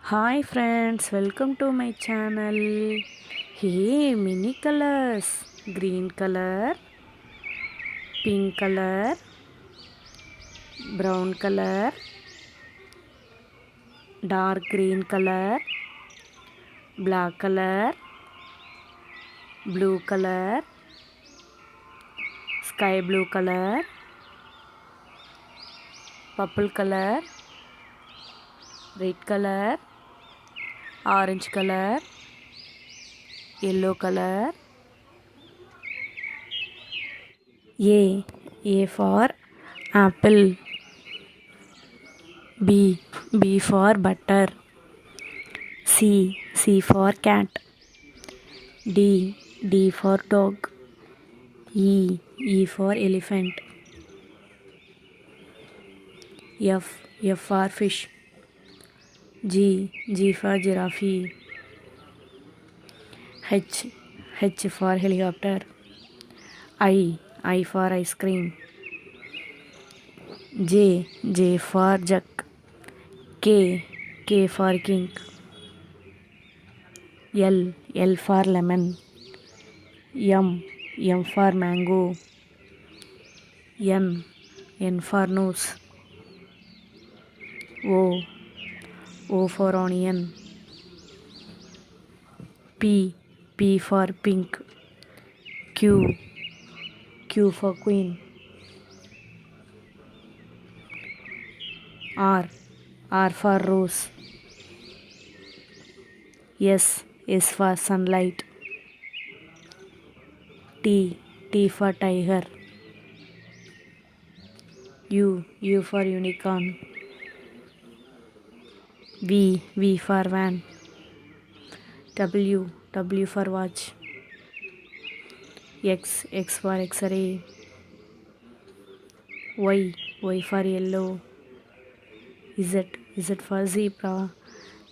Hi friends, welcome to my channel. Hey, mini colors: green color, pink color, brown color, dark green color, black color, blue color, sky blue color, purple color, red color, orange color, yellow color. A for apple. B for butter. C for cat. D for dog. E for elephant. F for fish. G for giraffe. H for helicopter. I for ice cream. J for jug. K for king. L for lemon. M for mango. N for nose. O for onion. P for pink. Q for queen. R for rose. S for sunlight. T for tiger. U for unicorn. V for van. W for watch. X for X-ray. Y for yellow. Z for zebra.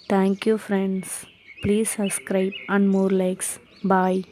Thank you friends. Please subscribe and more likes. Bye.